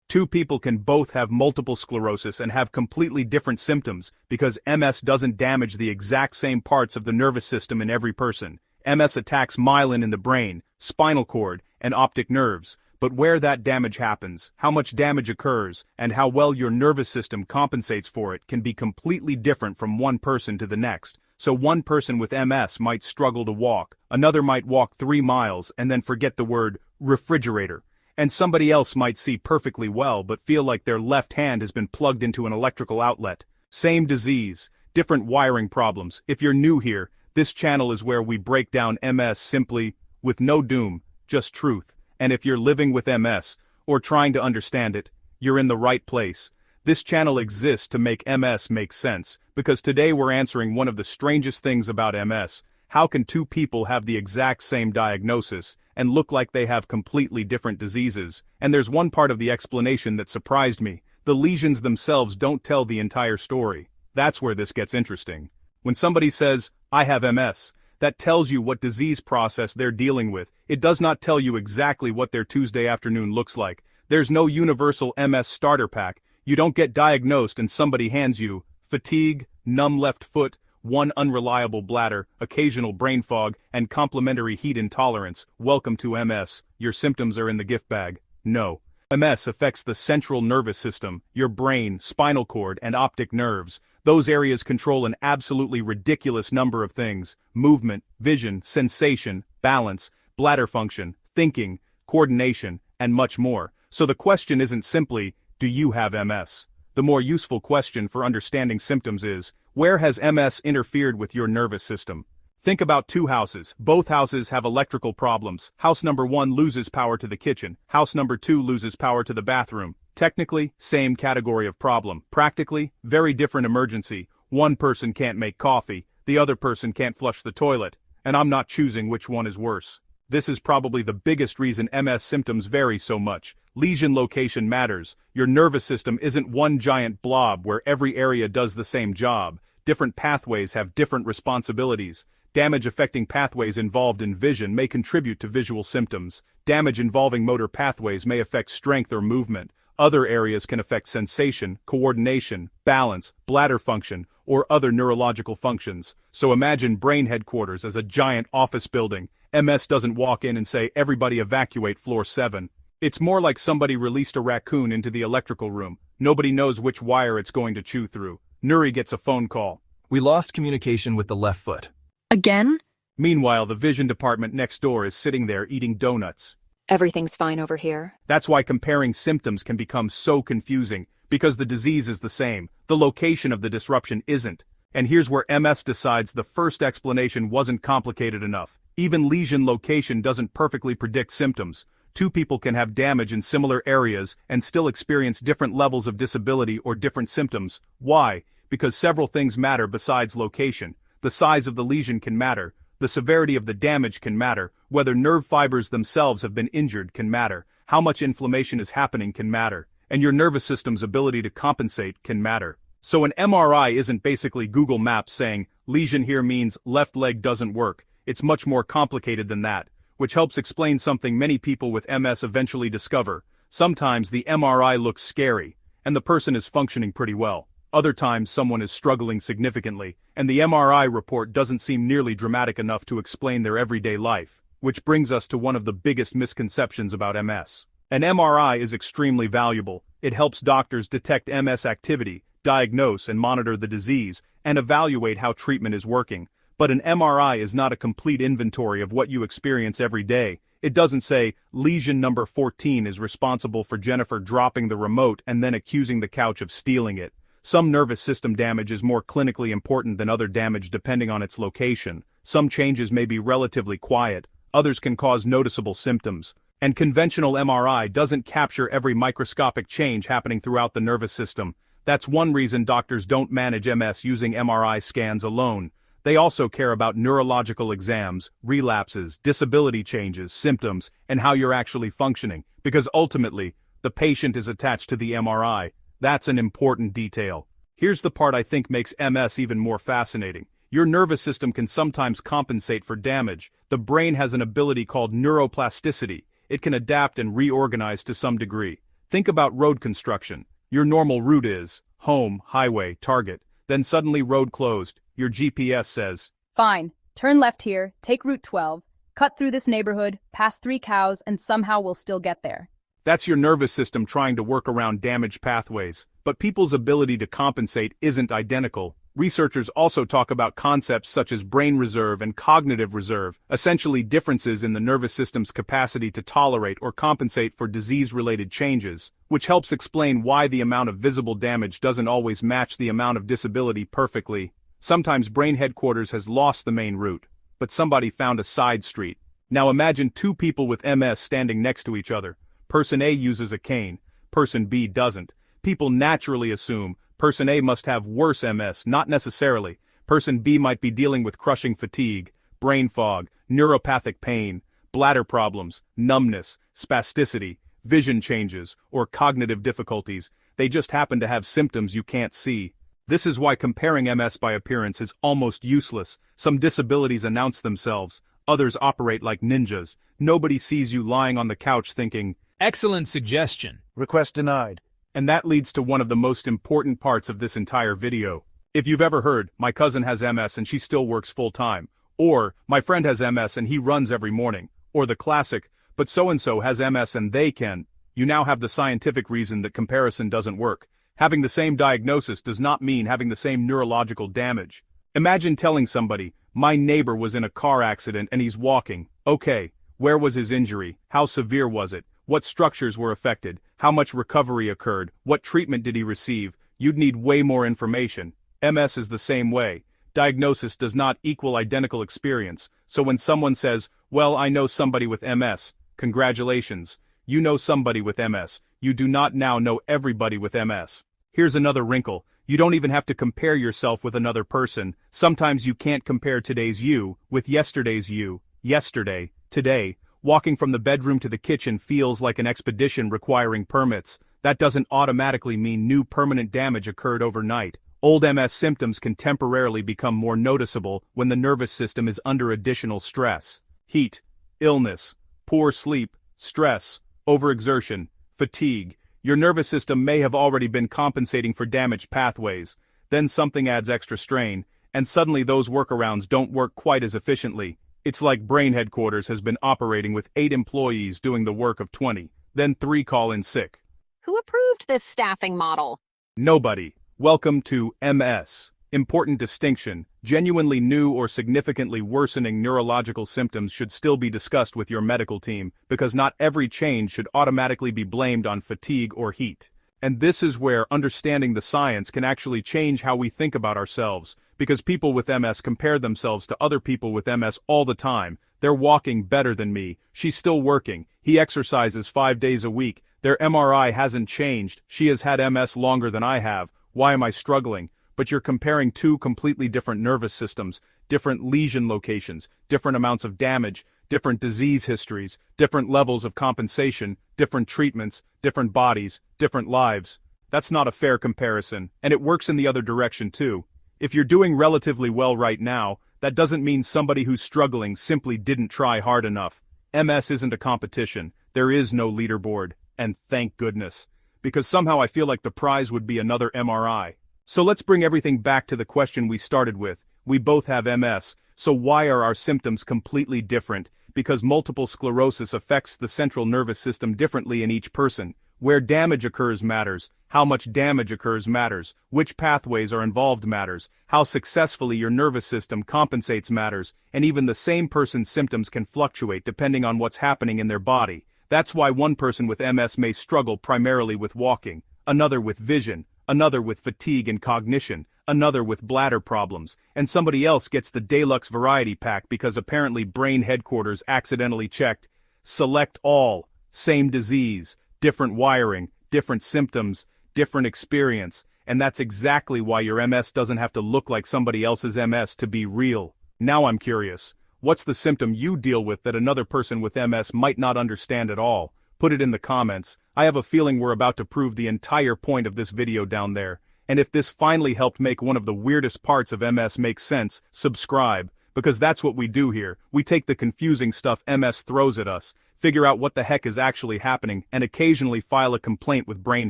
Two people can both have multiple sclerosis and have completely different symptoms because MS doesn't damage the exact same parts of the nervous system in every person. MS attacks myelin in the brain, spinal cord, and optic nerves, but where that damage happens, how much damage occurs, and how well your nervous system compensates for it can be completely different from one person to the next. So one person with MS might struggle to walk, another might walk 3 miles and then forget the word refrigerator, and somebody else might see perfectly well but feel like their left hand has been plugged into an electrical outlet. Same disease, different wiring problems. If you're new here, this channel is where we break down MS simply, with no doom, just truth. And if you're living with MS, or trying to understand it, you're in the right place. This channel exists to make MS make sense, because today we're answering one of the strangest things about MS. How can two people have the exact same diagnosis, and look like they have completely different diseases? And there's one part of the explanation that surprised me. The lesions themselves don't tell the entire story. That's where this gets interesting. When somebody says, "I have MS," that tells you what disease process they're dealing with. It does not tell you exactly what their Tuesday afternoon looks like. There's no universal MS starter pack. You don't get diagnosed and somebody hands you fatigue, numb left foot, one unreliable bladder, occasional brain fog, and complementary heat intolerance. Welcome to MS. Your symptoms are in the gift bag. No. MS affects the central nervous system, your brain, spinal cord, and optic nerves. Those areas control an absolutely ridiculous number of things: movement, vision, sensation, balance, bladder function, thinking, coordination, and much more. So the question isn't simply, do you have MS? The more useful question for understanding symptoms is, where has MS interfered with your nervous system? Think about two houses. Both houses have electrical problems. House number 1 loses power to the kitchen. House number 2 loses power to the bathroom. Technically, same category of problem. Practically, very different emergency. One person can't make coffee, the other person can't flush the toilet, and I'm not choosing which one is worse. This is probably the biggest reason MS symptoms vary so much. Lesion location matters. Your nervous system isn't one giant blob where every area does the same job. Different pathways have different responsibilities. Damage affecting pathways involved in vision may contribute to visual symptoms. Damage involving motor pathways may affect strength or movement. Other areas can affect sensation, coordination, balance, bladder function, or other neurological functions. So imagine brain headquarters as a giant office building. MS doesn't walk in and say, "Everybody evacuate floor 7. It's more like somebody released a raccoon into the electrical room. Nobody knows which wire it's going to chew through. Nuri gets a phone call. "We lost communication with the left foot." Again? Meanwhile, the vision department next door is sitting there eating donuts. Everything's fine over here. That's why comparing symptoms can become so confusing, because the disease is the same, the location of the disruption isn't. And here's where MS decides the first explanation wasn't complicated enough. Even lesion location doesn't perfectly predict symptoms. Two people can have damage in similar areas and still experience different levels of disability or different symptoms. Why? Because several things matter besides location. The size of the lesion can matter. The severity of the damage can matter. Whether nerve fibers themselves have been injured can matter. How much inflammation is happening can matter. And your nervous system's ability to compensate can matter. So an MRI isn't basically Google Maps saying, lesion here means left leg doesn't work. It's much more complicated than that, which helps explain something many people with MS eventually discover. Sometimes the MRI looks scary, and the person is functioning pretty well. Other times someone is struggling significantly, and the MRI report doesn't seem nearly dramatic enough to explain their everyday life. Which brings us to one of the biggest misconceptions about MS. An MRI is extremely valuable. It helps doctors detect MS activity, diagnose and monitor the disease, and evaluate how treatment is working. But an MRI is not a complete inventory of what you experience every day. It doesn't say, lesion number 14 is responsible for Jennifer dropping the remote and then accusing the couch of stealing it. Some nervous system damage is more clinically important than other damage depending on its location. Some changes may be relatively quiet, others can cause noticeable symptoms. And conventional MRI doesn't capture every microscopic change happening throughout the nervous system. That's one reason doctors don't manage MS using MRI scans alone. They also care about neurological exams, relapses, disability changes, symptoms, and how you're actually functioning, because ultimately, the patient is attached to the MRI. That's an important detail. Here's the part I think makes MS even more fascinating. Your nervous system can sometimes compensate for damage. The brain has an ability called neuroplasticity. It can adapt and reorganize to some degree. Think about road construction. Your normal route is home, highway, target. Then suddenly road closed. Your GPS says, Fine, turn left here, take Route 12, cut through this neighborhood, past 3 cows, and somehow we'll still get there. that's your nervous system trying to work around damaged pathways. But people's ability to compensate isn't identical. Researchers also talk about concepts such as brain reserve and cognitive reserve, essentially differences in the nervous system's capacity to tolerate or compensate for disease-related changes, which helps explain why the amount of visible damage doesn't always match the amount of disability perfectly. Sometimes brain headquarters has lost the main route, but somebody found a side street. Now imagine two people with MS standing next to each other. Person A uses a cane, person B doesn't. People naturally assume person A must have worse MS, not necessarily. Person B might be dealing with crushing fatigue, brain fog, neuropathic pain, bladder problems, numbness, spasticity, vision changes, or cognitive difficulties. They just happen to have symptoms you can't see. This is why comparing MS by appearance is almost useless. Some disabilities announce themselves, others operate like ninjas. Nobody sees you lying on the couch thinking, Excellent suggestion. Request denied. and that leads to one of the most important parts of this entire video. If you've ever heard, my cousin has MS and she still works full-time, or my friend has MS and he runs every morning, or the classic, but so-and-so has MS and they can, you now have the scientific reason that comparison doesn't work. Having the same diagnosis does not mean having the same neurological damage. Imagine telling somebody, my neighbor was in a car accident and he's walking. Okay, where was his injury? How severe was it? What structures were affected? How much recovery occurred? What treatment did he receive? You'd need way more information. MS is the same way. Diagnosis does not equal identical experience, so when someone says, well, I know somebody with MS, congratulations. You know somebody with MS. You do not now know everybody with MS. Here's another wrinkle. You don't even have to compare yourself with another person. Sometimes you can't compare today's you with yesterday's you. Yesterday, today, walking from the bedroom to the kitchen feels like an expedition requiring permits. That doesn't automatically mean new permanent damage occurred overnight. Old MS symptoms can temporarily become more noticeable when the nervous system is under additional stress. Heat, illness, poor sleep, stress, overexertion, fatigue. Your nervous system may have already been compensating for damaged pathways. Then something adds extra strain, and suddenly those workarounds don't work quite as efficiently. It's like brain headquarters has been operating with 8 employees doing the work of 20, then 3 call in sick. Who approved this staffing model? Nobody. Welcome to MS. Important distinction. Genuinely new or significantly worsening neurological symptoms should still be discussed with your medical team, because not every change should automatically be blamed on fatigue or heat. And this is where understanding the science can actually change how we think about ourselves, because people with MS compare themselves to other people with MS all the time. They're walking better than me, she's still working, he exercises 5 days a week, their MRI hasn't changed, she has had MS longer than I have, why am I struggling? But you're comparing two completely different nervous systems, different lesion locations, different amounts of damage, different disease histories, different levels of compensation, different treatments, different bodies, different lives. That's not a fair comparison, and it works in the other direction too. If you're doing relatively well right now, that doesn't mean somebody who's struggling simply didn't try hard enough. MS isn't a competition, there is no leaderboard, and thank goodness. Because somehow I feel like the prize would be another MRI. So let's bring everything back to the question we started with. We both have MS, so why are our symptoms completely different? Because multiple sclerosis affects the central nervous system differently in each person. Where damage occurs matters, how much damage occurs matters, which pathways are involved matters, how successfully your nervous system compensates matters, and even the same person's symptoms can fluctuate depending on what's happening in their body. That's why one person with MS may struggle primarily with walking, another with vision, another with fatigue and cognition, another with bladder problems, and somebody else gets the deluxe variety pack because apparently brain headquarters accidentally checked, select all, same disease, different wiring, different symptoms, different experience, and that's exactly why your MS doesn't have to look like somebody else's MS to be real. Now I'm curious, what's the symptom you deal with that another person with MS might not understand at all? Put it in the comments. I have a feeling we're about to prove the entire point of this video down there. And if this finally helped make one of the weirdest parts of MS make sense, subscribe, because that's what we do here. We take the confusing stuff MS throws at us, figure out what the heck is actually happening, and occasionally file a complaint with brain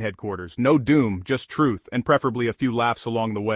headquarters. No doom, just truth, and preferably a few laughs along the way.